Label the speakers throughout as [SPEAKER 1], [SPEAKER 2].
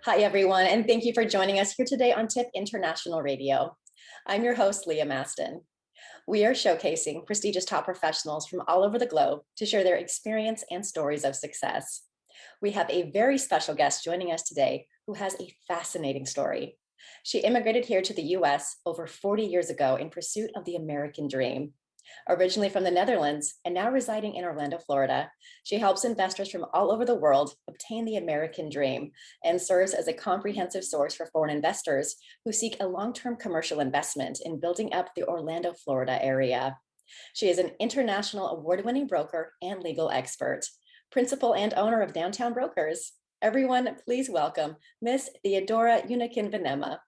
[SPEAKER 1] Hi, everyone, and thank you for joining us here today on TIP International Radio. I'm your host, Leah Maston. We are showcasing prestigious top professionals from all over the globe to share their experience and stories of success. We have a very special guest joining us today who has a fascinating story. She immigrated here to the US over 40 years ago in pursuit of the American dream. Originally from the Netherlands and now residing in Orlando, Florida, she helps investors from all over the world obtain the American dream and serves as a comprehensive source for foreign investors who seek a long-term commercial investment in building up the Orlando, Florida area. She is an international award-winning broker and legal expert, principal and owner of Downtown Brokers. Everyone, please welcome Miss Theodora Uniken Venema.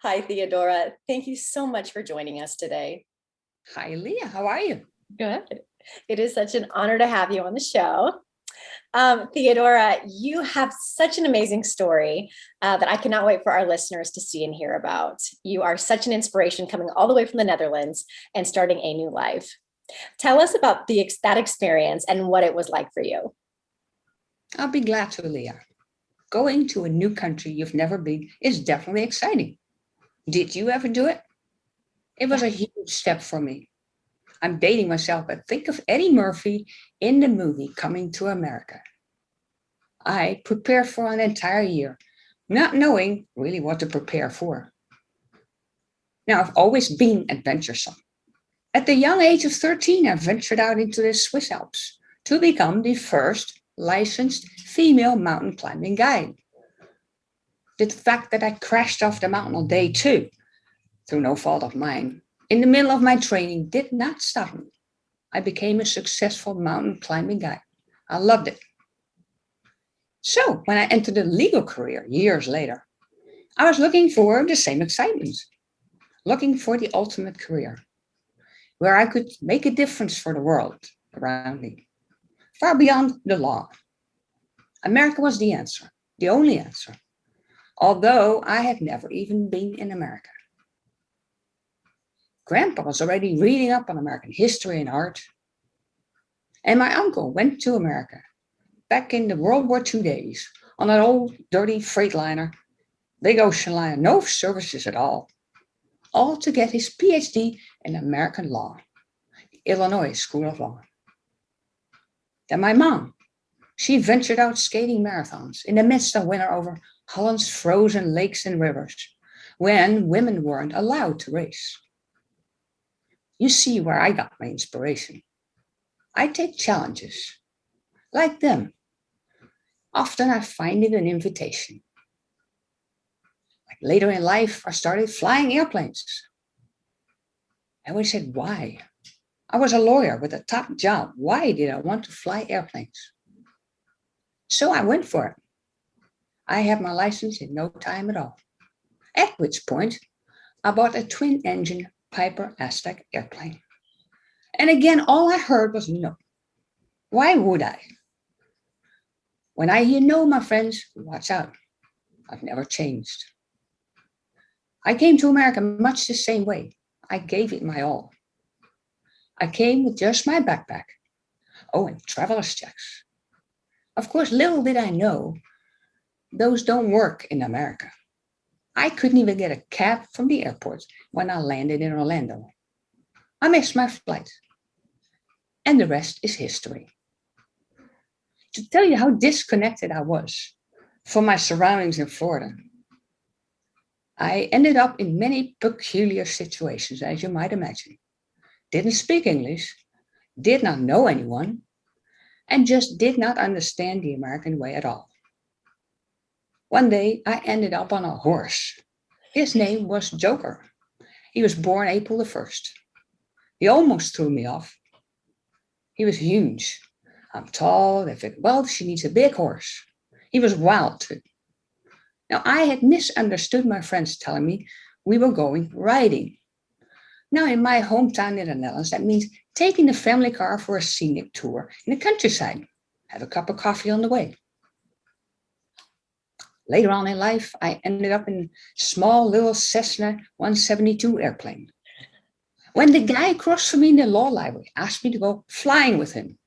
[SPEAKER 1] Hi, Theodora. Thank you so much for joining us today.
[SPEAKER 2] Hi, Leah. How are you?
[SPEAKER 1] Good. It is such an honor to have you on the show. Theodora, you have such an amazing story that I cannot wait for our listeners to see and hear about. You are such an inspiration coming all the way from the Netherlands and starting a new life. Tell us about that experience and what it was like for you.
[SPEAKER 2] I'll be glad to, Leah. Going to a new country you've never been is definitely exciting. Did you ever do it? It was a huge step for me. I'm dating myself, but think of Eddie Murphy in the movie Coming to America. I prepared for an entire year, not knowing really what to prepare for. Now, I've always been adventuresome. At the young age of 13, I ventured out into the Swiss Alps to become the first licensed female mountain climbing guide. The fact that I crashed off the mountain on day 2, through no fault of mine, in the middle of my training did not stop me. I became a successful mountain climbing guide. I loved it. So when I entered a legal career years later, I was looking for the same excitement, looking for the ultimate career, where I could make a difference for the world around me, far beyond the law. America was the answer, the only answer, although I had never even been in America. Grandpa was already reading up on American history and art. And my uncle went to America back in the World War II days on an old dirty freightliner, big ocean liner, no services at all to get his PhD in American law, the Illinois School of Law. Then my mom, she ventured out skating marathons in the midst of winter over Holland's frozen lakes and rivers when women weren't allowed to race. You see where I got my inspiration. I take challenges, like them. Often I find it an invitation. Like later in life, I started flying airplanes. I always said, why? I was a lawyer with a top job. Why did I want to fly airplanes? So I went for it. I had my license in no time at all. At which point, I bought a twin-engine Piper Aztec airplane. And again, all I heard was no. Why would I? When I hear no, my friends, watch out. I've never changed. I came to America much the same way. I gave it my all. I came with just my backpack. Oh, and traveler's checks. Of course, little did I know, those don't work in America. I couldn't even get a cab from the airport when I landed in Orlando. I missed my flight. And the rest is history. To tell you how disconnected I was from my surroundings in Florida, I ended up in many peculiar situations, as you might imagine. Didn't speak English, did not know anyone, and just did not understand the American way at all. One day, I ended up on a horse. His name was Joker. He was born April the 1st. He almost threw me off. He was huge. I'm tall. They figured, well, she needs a big horse. He was wild too. Now, I had misunderstood my friends telling me we were going riding. Now, in my hometown in the Netherlands, that means taking the family car for a scenic tour in the countryside. Have a cup of coffee on the way. Later on in life, I ended up in a small little Cessna 172 airplane. When the guy across from me in the law library asked me to go flying with him,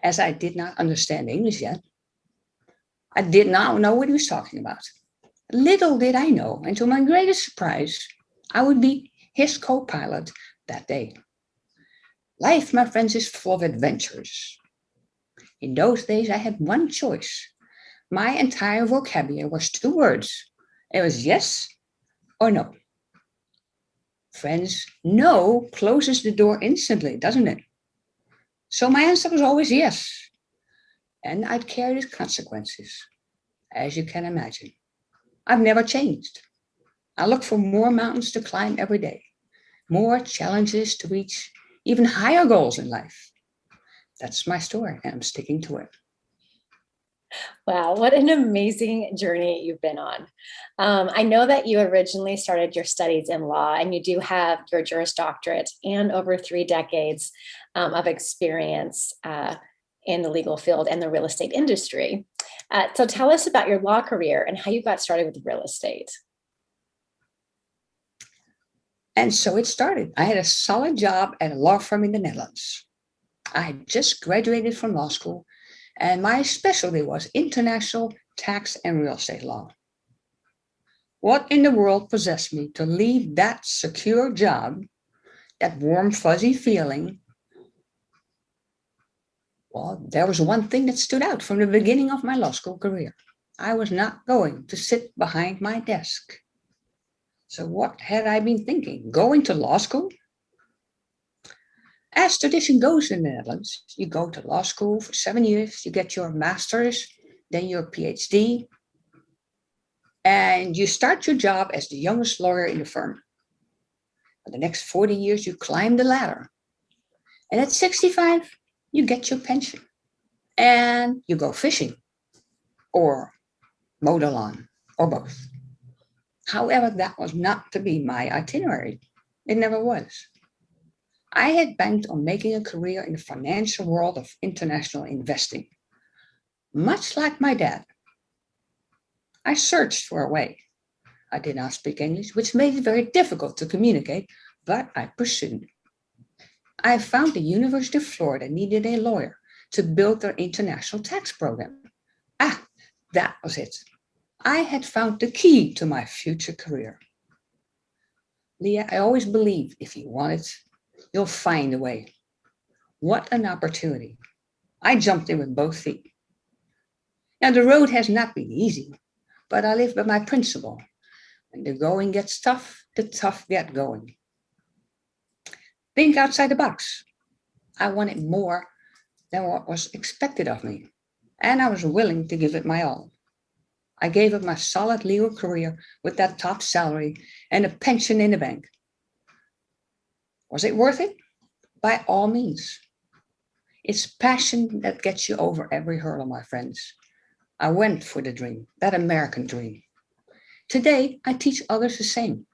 [SPEAKER 2] as I did not understand English yet, I did not know what he was talking about. Little did I know, and to my greatest surprise, I would be his co-pilot that day. Life, my friends, is full of adventures. In those days, I had one choice. My entire vocabulary was two words. It was yes or no. Friends, no closes the door instantly, doesn't it? So my answer was always yes. And I'd carry the consequences, as you can imagine. I've never changed. I look for more mountains to climb every day, more challenges to reach, even higher goals in life. That's my story, and I'm sticking to it.
[SPEAKER 1] Wow, what an amazing journey you've been on. I know that you originally started your studies in law, and you do have your Juris Doctorate and over 3 decades of experience in the legal field and the real estate industry. So tell us about your law career and how you got started with real estate.
[SPEAKER 2] And so it started. I had a solid job at a law firm in the Netherlands. I had just graduated from law school, and my specialty was international tax and real estate law. What in the world possessed me to leave that secure job, that warm, fuzzy feeling? Well, there was one thing that stood out from the beginning of my law school career. I was not going to sit behind my desk. So what had I been thinking? Going to law school? As tradition goes in the Netherlands, you go to law school for 7 years, you get your master's, then your PhD, and you start your job as the youngest lawyer in the firm. For the next 40 years, you climb the ladder. And at 65, you get your pension. And you go fishing, or mow the lawn, or both. However, that was not to be my itinerary. It never was. I had banked on making a career in the financial world of international investing. Much like my dad, I searched for a way. I did not speak English, which made it very difficult to communicate, but I pursued. I found the University of Florida needed a lawyer to build their international tax program. That was it. I had found the key to my future career. Leah, I always believe if you want it, you'll find a way. What an opportunity. I jumped in with both feet. Now, the road has not been easy, but I live by my principle. When the going gets tough, the tough get going. Think outside the box. I wanted more than what was expected of me, and I was willing to give it my all. I gave up my solid legal career with that top salary and a pension in the bank. Was it worth it? By all means. It's passion that gets you over every hurdle, my friends. I went for the dream, that American dream. Today, I teach others the same,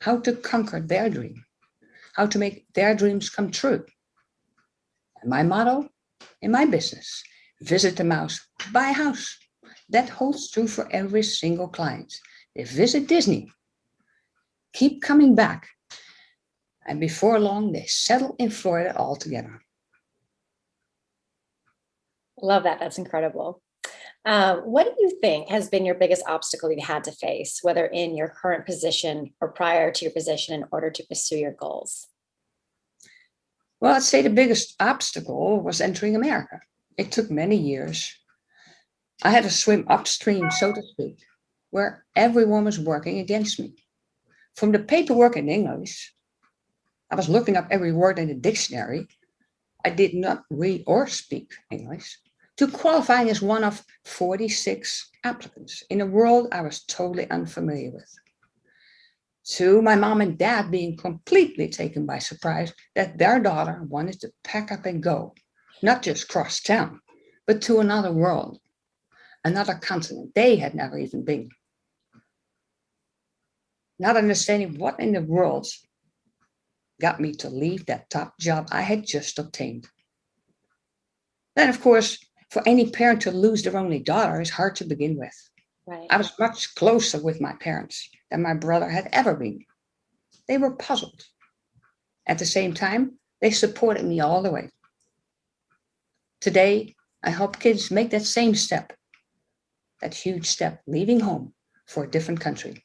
[SPEAKER 2] how to conquer their dream, how to make their dreams come true. And my motto in my business, visit the mouse, buy a house. That holds true for every single client. They visit Disney, keep coming back, and before long, they settle in Florida altogether.
[SPEAKER 1] Love that. That's incredible. What do you think has been your biggest obstacle you had to face, whether in your current position or prior to your position, in order to pursue your goals?
[SPEAKER 2] Well, I'd say the biggest obstacle was entering America. It took many years. I had to swim upstream, so to speak, where everyone was working against me. From the paperwork in English, I was looking up every word in the dictionary. I did not read or speak English, to qualifying as one of 46 applicants in a world I was totally unfamiliar with. To my mom and dad being completely taken by surprise that their daughter wanted to pack up and go, not just cross town, but to another world, another continent they had never even been. Not understanding what in the world got me to leave that top job I had just obtained. Then, of course, for any parent to lose their only daughter is hard to begin with.
[SPEAKER 1] Right.
[SPEAKER 2] I was much closer with my parents than my brother had ever been. They were puzzled. At the same time, they supported me all the way. Today, I help kids make that same step. that huge step, leaving home for a different country.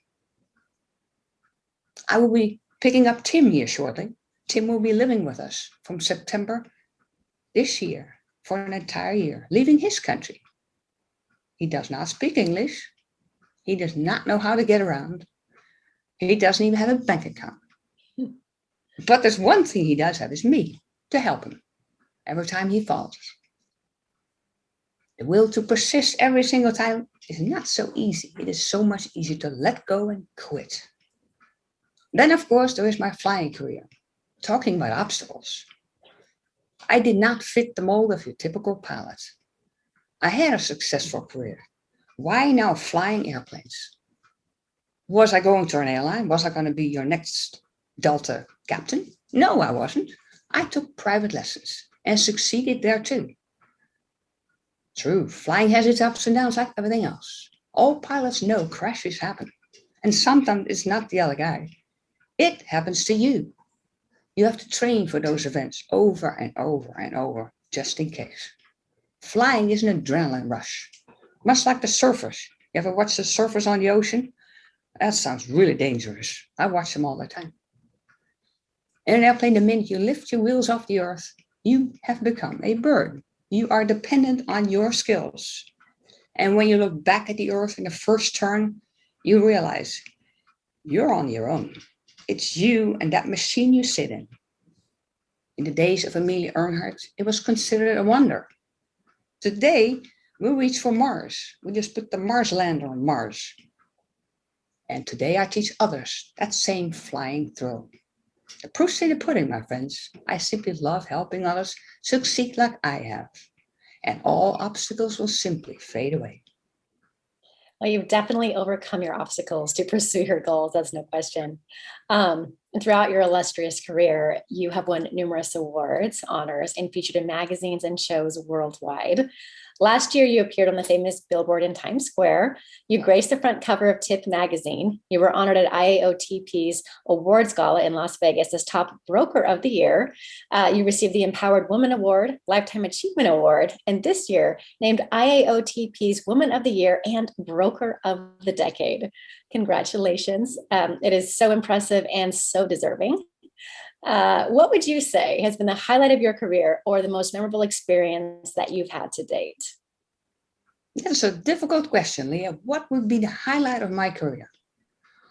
[SPEAKER 2] I will be picking up Tim here shortly. Tim will be living with us from September this year for an entire year, leaving his country. He does not speak English. He does not know how to get around. He doesn't even have a bank account. But there's one thing he does have, is me to help him every time he falls. The will to persist every single time is not so easy. It is so much easier to let go and quit. Then, of course, there is my flying career. Talking about obstacles. I did not fit the mold of your typical pilot. I had a successful career. Why now flying airplanes? Was I going to an airline? Was I going to be your next Delta captain? No, I wasn't. I took private lessons and succeeded there too. True, flying has its ups and downs like everything else. All pilots know crashes happen. And sometimes it's not the other guy. It happens to you. You have to train for those events over and over and over, just in case. Flying is an adrenaline rush. Much like the surfers. You ever watch the surfers on the ocean? That sounds really dangerous. I watch them all the time. In an airplane, the minute you lift your wheels off the earth, you have become a bird. You are dependent on your skills. And when you look back at the earth in the first turn, you realize you're on your own. It's you and that machine you sit in. In the days of Amelia Earhart, it was considered a wonder. Today, we reach for Mars. We just put the Mars lander on Mars. And today I teach others that same flying thrill. The proof's in the pudding, my friends. I simply love helping others succeed like I have. And all obstacles will simply fade away.
[SPEAKER 1] Well, you've definitely overcome your obstacles to pursue your goals. That's no question. Throughout your illustrious career, you have won numerous awards, honors, and featured in magazines and shows worldwide. Last year, you appeared on the famous billboard in Times Square. You graced the front cover of Tip magazine. You were honored at IAOTP's awards gala in Las Vegas as top broker of the year. You received the Empowered Woman Award, Lifetime Achievement Award, and this year named IAOTP's Woman of the Year and Broker of the Decade. Congratulations. It is so impressive and so deserving. What would you say has been the highlight of your career or the most memorable experience that you've had to date?
[SPEAKER 2] That's a difficult question, Leah. What would be the highlight of my career?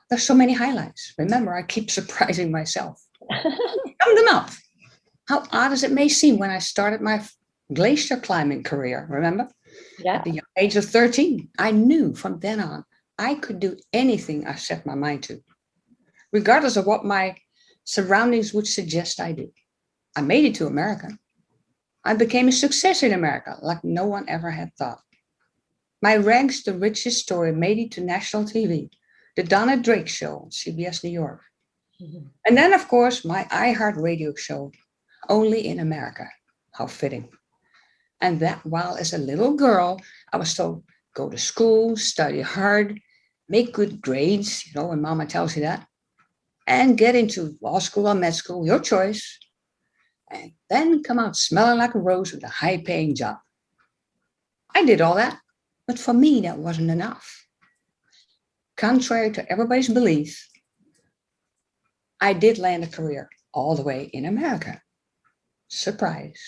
[SPEAKER 2] There's so many highlights. Remember, I keep surprising myself. Sum them up. How odd as it may seem, when I started my glacier climbing career, remember?
[SPEAKER 1] Yeah.
[SPEAKER 2] At the young age of 13, I knew from then on I could do anything I set my mind to, regardless of what my surroundings would suggest I do. I made it to America. I became a success in America like no one ever had thought. My rags to riches story made it to national TV, the Donna Drake show on CBS New York. Mm-hmm. And then, of course, my iHeart radio show, Only in America. How fitting. And that while as a little girl, I was told, go to school, study hard, make good grades, when mama tells you that, and get into law school or med school, your choice, and then come out smelling like a rose with a high-paying job. I did all that, but for me, that wasn't enough. Contrary to everybody's belief, I did land a career all the way in America. Surprise.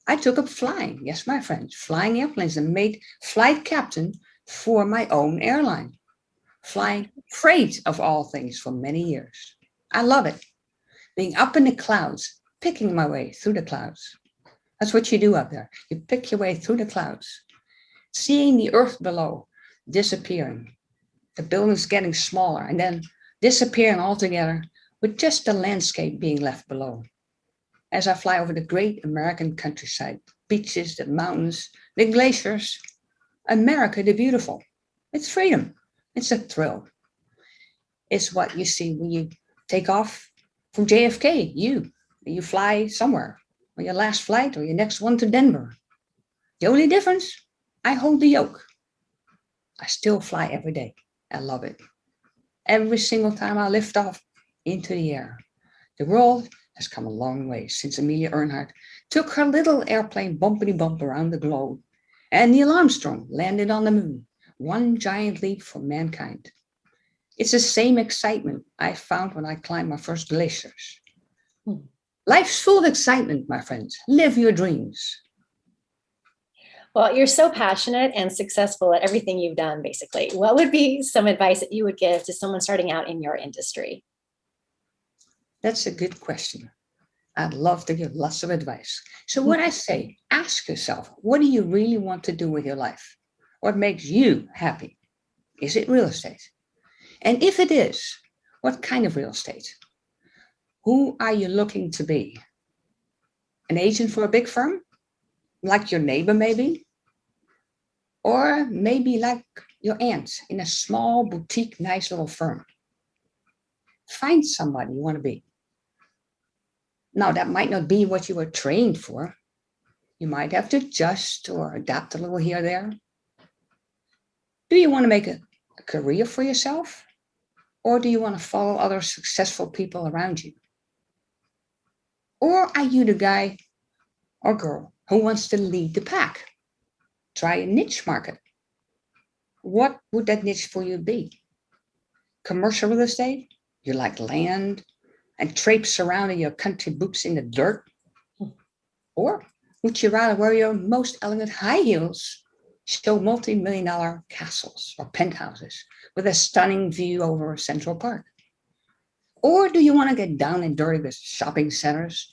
[SPEAKER 2] I took up flying. Yes, my friends, flying airplanes, and made flight captain for my own airline. Flying freight of all things for many years. I love it. Being up in the clouds, picking my way through the clouds. That's what you do up there. You pick your way through the clouds. Seeing the earth below disappearing. The buildings getting smaller and then disappearing altogether with just the landscape being left below. As I fly over the great American countryside, beaches, the mountains, the glaciers. America the beautiful. It's freedom. It's a thrill. It's what you see when you take off from JFK, you fly somewhere, on your last flight or your next one to Denver. The only difference, I hold the yoke. I still fly every day. I love it. Every single time I lift off into the air. The world has come a long way since Amelia Earhart took her little airplane bumpity bump around the globe and Neil Armstrong landed on the moon one giant leap for mankind. It's the same excitement I found when I climbed my first glaciers. Life's full of excitement, my friends. Live your dreams.
[SPEAKER 1] Well, you're so passionate and successful at everything you've done, basically. What would be some advice that you would give to someone starting out in your industry?
[SPEAKER 2] That's a good question. I'd love to give lots of advice. So what I say, ask yourself, what do you really want to do with your life? What makes you happy? Is it real estate? And if it is, what kind of real estate? Who are you looking to be? An agent for a big firm? Like your neighbor maybe? Or maybe like your aunt in a small boutique, nice little firm. Find somebody you want to be. Now, that might not be what you were trained for. You might have to adjust or adapt a little here or there. Do you want to make a career for yourself? Or do you want to follow other successful people around you? Or are you the guy or girl who wants to lead the pack? Try a niche market. What would that niche for you be? Commercial real estate? You like land and traipse around in your country boots in the dirt? Or would you rather wear your most elegant high heels, show multi-million-dollar castles or penthouses with a stunning view over Central Park? Or do you want to get down and dirty with shopping centers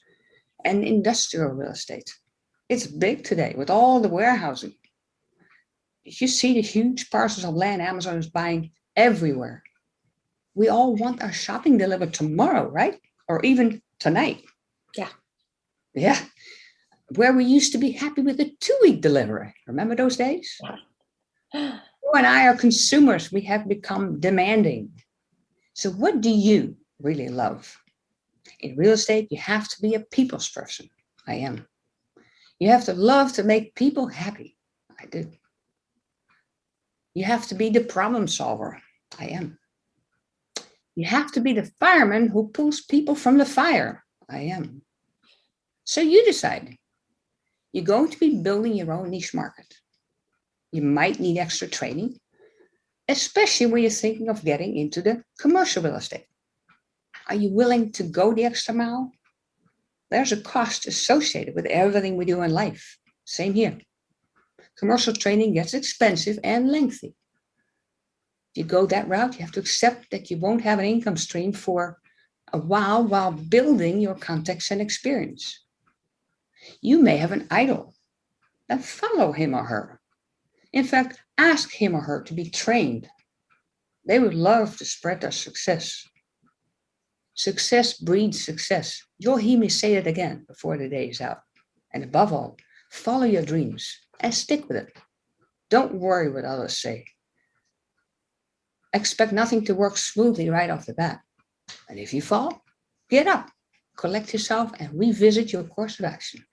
[SPEAKER 2] and industrial real estate? It's big today with all the warehousing. You see the huge parcels of land Amazon is buying everywhere. We all want our shopping delivered tomorrow, right? Or even tonight.
[SPEAKER 1] Yeah.
[SPEAKER 2] Yeah. Where we used to be happy with a 2-week delivery. Remember those days?
[SPEAKER 1] Yeah.
[SPEAKER 2] You and I are consumers. We have become demanding. So what do you really love? In real estate, you have to be a people's person. I am. You have to love to make people happy. I do. You have to be the problem solver. I am. You have to be the fireman who pulls people from the fire. I am. So you decide. You're going to be building your own niche market. You might need extra training, especially when you're thinking of getting into the commercial real estate. Are you willing to go the extra mile? There's a cost associated with everything we do in life. Same here. Commercial training gets expensive and lengthy. If you go that route, you have to accept that you won't have an income stream for a while building your context and experience. You may have an idol, then follow him or her. In fact, ask him or her to be trained. They would love to spread their success. Success breeds success. You'll hear me say it again before the day is out. And above all, follow your dreams and stick with it. Don't worry what others say. Expect nothing to work smoothly right off the bat. And if you fall, get up, collect yourself, and revisit your course of action.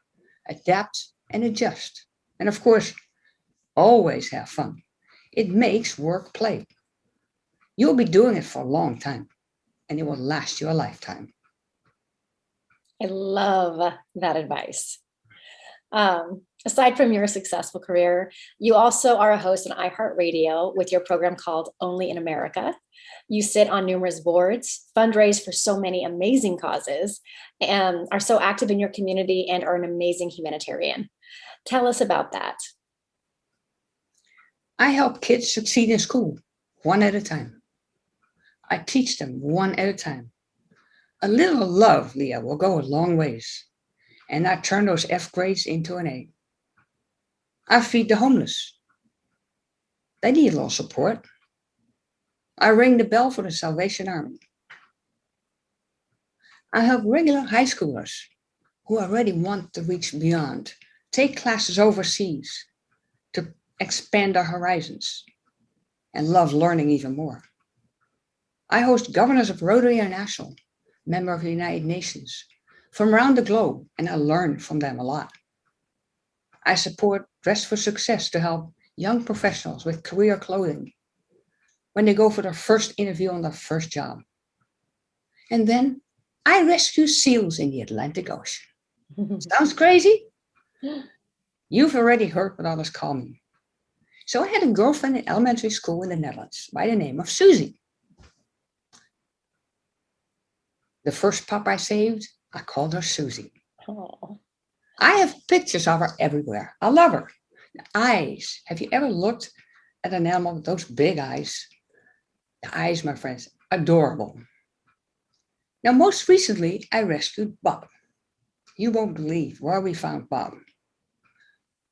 [SPEAKER 2] Adapt and adjust. And of course, always have fun. It makes work play. You'll be doing it for a long time, and it will last you a lifetime.
[SPEAKER 1] I love that advice. Aside from your successful career, you also are a host on iHeartRadio with your program called Only in America. You sit on numerous boards, fundraise for so many amazing causes, and are so active in your community and are an amazing humanitarian. Tell us about that.
[SPEAKER 2] I help kids succeed in school, one at a time. I teach them one at a time. A little love, Leah, will go a long ways. And I turn those F grades into an A. I feed the homeless. They need a little support. I ring the bell for the Salvation Army. I help regular high schoolers who already want to reach beyond, take classes overseas to expand their horizons and love learning even more. I host governors of Rotary International, member of the United Nations, from around the globe, and I learn from them a lot. I support Dress for Success to help young professionals with career clothing when they go for their first interview on their first job. And then I rescue seals in the Atlantic Ocean. Sounds crazy? You've already heard what others call me. So I had a girlfriend in elementary school in the Netherlands by the name of Susie. The first pup I saved, I called her Susie.
[SPEAKER 1] Oh,
[SPEAKER 2] I have pictures of her everywhere. I love her. The eyes. Have you ever looked at an animal with those big eyes? The eyes, my friends, adorable. Now, most recently, I rescued Bob. You won't believe where we found Bob.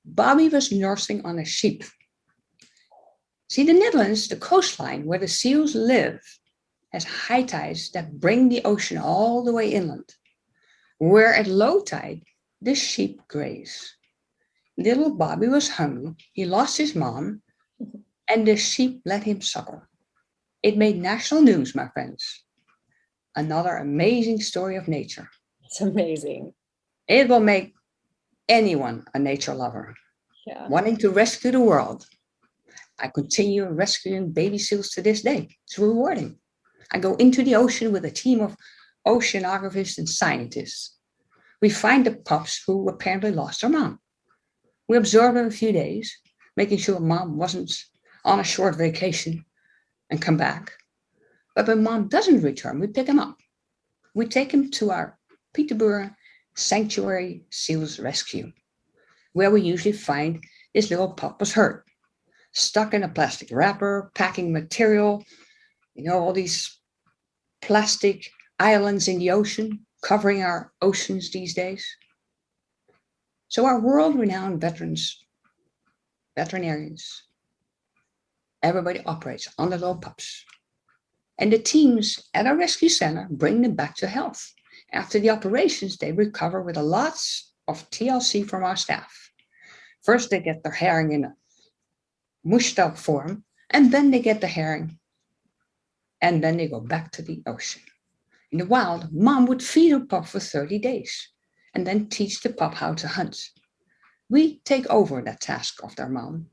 [SPEAKER 2] Bobby was nursing on a sheep. See, the Netherlands, the coastline where the seals live, has high tides that bring the ocean all the way inland, where at low tide, the sheep graze. Little Bobby was hungry. He lost his mom, and the sheep let him suckle. It made national news, my friends. Another amazing story of nature.
[SPEAKER 1] it's amazing.
[SPEAKER 2] It will make anyone a nature lover,
[SPEAKER 1] Yeah.
[SPEAKER 2] wanting to rescue the world. I continue rescuing baby seals to this day. It's rewarding. I go into the ocean with a team of oceanographers and scientists. We find the pups who apparently lost their mom. We observe them a few days, making sure mom wasn't on a short vacation and come back. But when mom doesn't return, we pick him up. We take him to our Peterborough Sanctuary Seals Rescue, where we usually find this little pup was hurt, stuck in a plastic wrapper, packing material, all these plastic islands in the ocean, covering our oceans these days. So our world-renowned veterinarians, everybody operates on the little pups. And the teams at our rescue center bring them back to health. After the operations, they recover with a lots of TLC from our staff. First, they get their herring in a mushed up form, and then they get the herring, and then they go back to the ocean. In the wild, mom would feed her pup for 30 days, and then teach the pup how to hunt. We take over that task of their mom.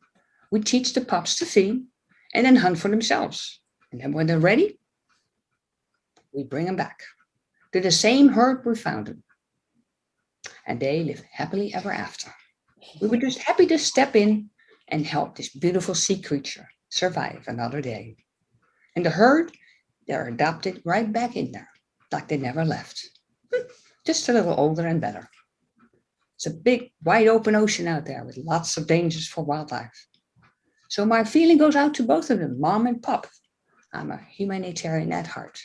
[SPEAKER 2] We teach the pups to feed, and then hunt for themselves. And then when they're ready, we bring them back to the same herd we found them. And they live happily ever after. We were just happy to step in and help this beautiful sea creature survive another day. And the herd, they're adopted right back in there, like they never left. Just a little older and better. It's a big, wide open ocean out there with lots of dangers for wildlife. So my feeling goes out to both of them, mom and pup. I'm a humanitarian at heart.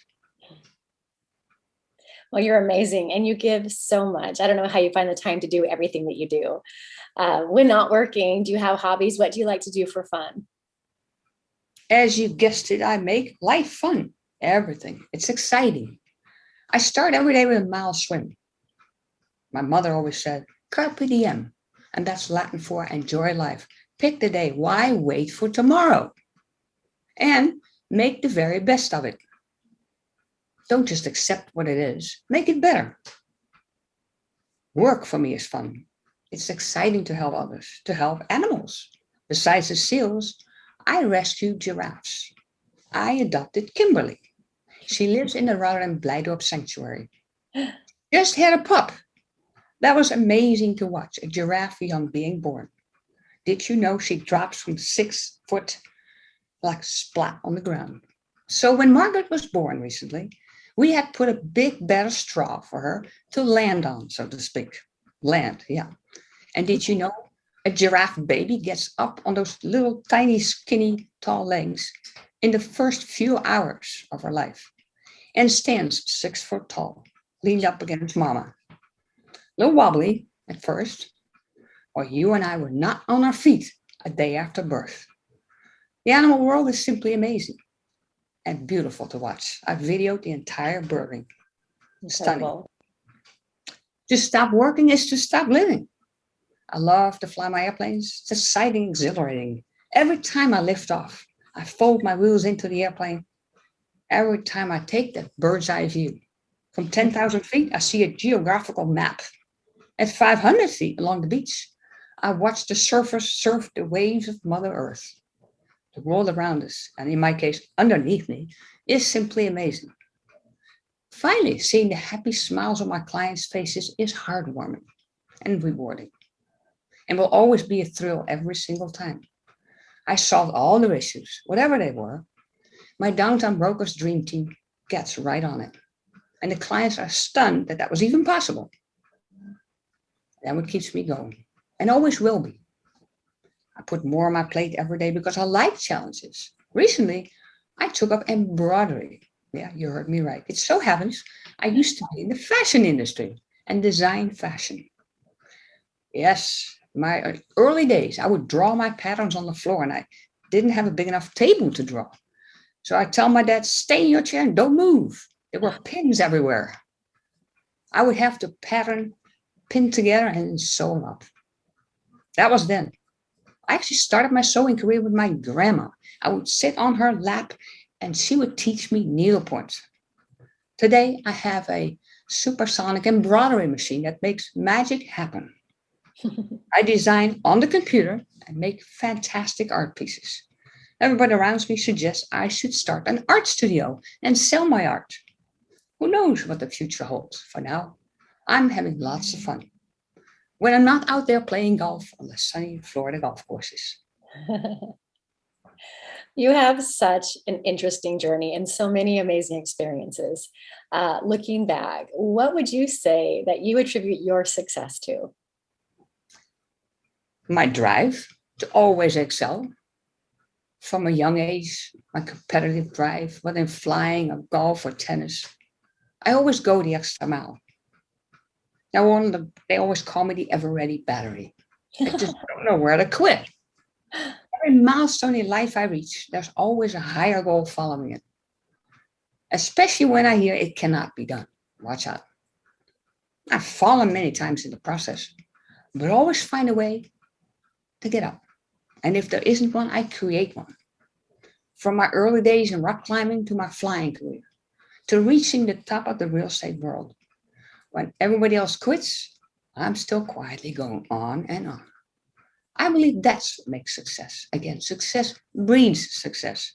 [SPEAKER 1] Well, you're amazing and you give so much. I don't know how you find the time to do everything that you do. When not working, do you have hobbies? What do you like to do for fun?
[SPEAKER 2] As you guessed it, I make life fun. Everything. It's exciting. I start every day with a mile swim. My mother always said, carpe diem, and that's Latin for enjoy life. Pick the day. Why wait for tomorrow? And make the very best of it. Don't just accept what it is. Make it better. Work for me is fun. It's exciting to help others, to help animals. Besides the seals, I rescued giraffes. I adopted Kimberly. She lives in the Rotterdam Blijdorp Sanctuary. Just had a pup. That was amazing to watch, a giraffe young being born. Did you know she drops from 6 foot like splat on the ground? So when Margaret was born recently, we had put a big bed of straw for her to land on, so to speak. Land, yeah. And did you know a giraffe baby gets up on those little tiny, skinny, tall legs in the first few hours of her life and stands 6 foot tall, leaned up against mama. A little wobbly at first, or you and I were not on our feet a day after birth. The animal world is simply amazing and beautiful to watch. I videoed the entire birthing. Stunning. To stop working is to stop living. I love to fly my airplanes. It's exciting, exhilarating. Every time I lift off, I fold my wheels into the airplane. Every time I take that bird's eye view. From 10,000 feet, I see a geographical map. At 500 feet along the beach, I watch the surfers surf the waves of Mother Earth. The world around us, and in my case, underneath me, is simply amazing. Finally, seeing the happy smiles on my clients' faces is heartwarming and rewarding, and will always be a thrill every single time. I solved all their issues, whatever they were. My downtown brokers dream team gets right on it. And the clients are stunned that that was even possible. That's what keeps me going and always will be. I put more on my plate every day because I like challenges. Recently, I took up embroidery. Yeah, you heard me right. It so happens I used to be in the fashion industry and design fashion. Yes, my early days, I would draw my patterns on the floor and I didn't have a big enough table to draw. So I tell my dad, stay in your chair and don't move. There were pins everywhere. I would have the pattern pinned together and sew them up. That was then. I actually started my sewing career with my grandma. I would sit on her lap and she would teach me needlepoint. Today, I have a supersonic embroidery machine that makes magic happen. I design on the computer and make fantastic art pieces. Everybody around me suggests I should start an art studio and sell my art. Who knows what the future holds? For now, I'm having lots of fun when I'm not out there playing golf on the sunny Florida golf courses.
[SPEAKER 1] You have such an interesting journey and so many amazing experiences. Looking back, what would you say that you attribute your success to?
[SPEAKER 2] My drive to always excel. From a young age, my competitive drive, whether in flying or golf or tennis, I always go the extra mile. Now, they always call me the ever-ready battery. I just don't know where to quit. Every milestone in life I reach, there's always a higher goal following it. Especially when I hear it cannot be done. Watch out. I've fallen many times in the process, but always find a way to get up. And if there isn't one, I create one. From my early days in rock climbing to my flying career, to reaching the top of the real estate world. When everybody else quits, I'm still quietly going on and on. I believe that's what makes success. Again, success breeds success.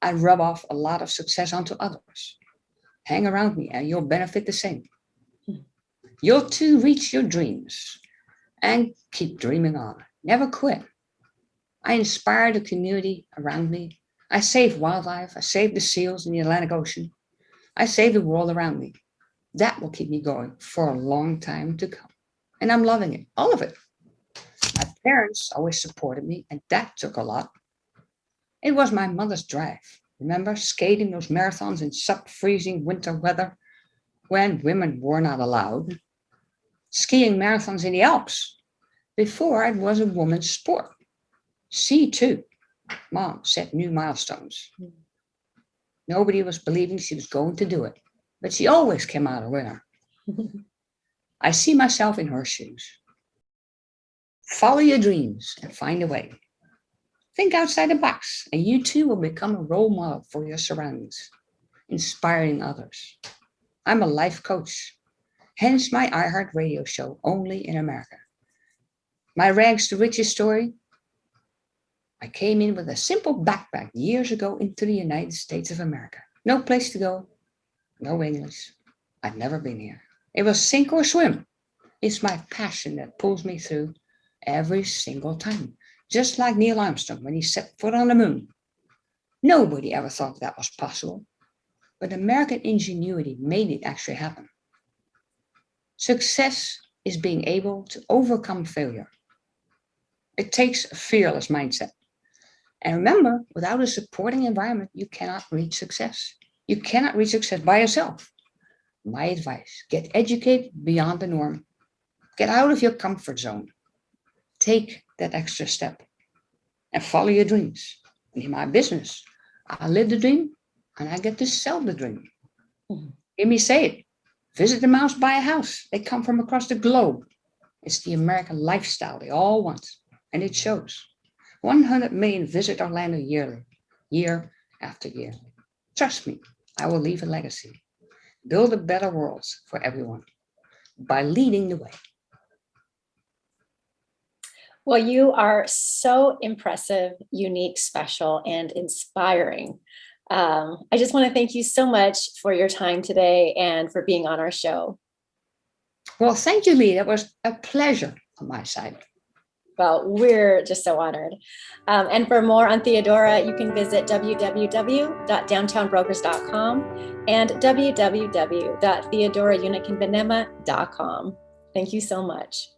[SPEAKER 2] I rub off a lot of success onto others. Hang around me and you'll benefit the same. You'll too reach your dreams and keep dreaming on. Never quit. I inspire the community around me. I save wildlife. I save the seals in the Atlantic Ocean. I save the world around me. That will keep me going for a long time to come. And I'm loving it, all of it. My parents always supported me, and that took a lot. It was my mother's drive. Remember skating those marathons in sub-freezing winter weather when women were not allowed? Skiing marathons in the Alps before it was a woman's sport. She too, Mom, set new milestones. Nobody was believing she was going to do it, but she always came out a winner. I see myself in her shoes. Follow your dreams and find a way. Think outside the box, and you too will become a role model for your surroundings, inspiring others. I'm a life coach, hence my iHeart radio show, only in America. My rags to riches story. I came in with a simple backpack years ago into the United States of America. No place to go, no English. I'd never been here. It was sink or swim. It's my passion that pulls me through every single time. Just like Neil Armstrong when he set foot on the moon. Nobody ever thought that was possible, but American ingenuity made it actually happen. Success is being able to overcome failure. It takes a fearless mindset. And remember, without a supporting environment, you cannot reach success. You cannot reach success by yourself. My advice, get educated beyond the norm. Get out of your comfort zone. Take that extra step and follow your dreams. And in my business, I live the dream and I get to sell the dream. Hear me say it. Visit the mouse, buy a house. They come from across the globe. It's the American lifestyle they all want. And it shows. 100 million visit Orlando yearly, year after year. Trust me, I will leave a legacy. Build a better world for everyone by leading the way.
[SPEAKER 1] Well, you are so impressive, unique, special, and inspiring. I just want to thank you so much for your time today and for being on our show.
[SPEAKER 2] Well, thank you, Lee. That was a pleasure on my side.
[SPEAKER 1] Well, we're just so honored. And for more on Theodora, you can visit www.downtownbrokers.com and www.theodoraunekenvenema.com. Thank you so much.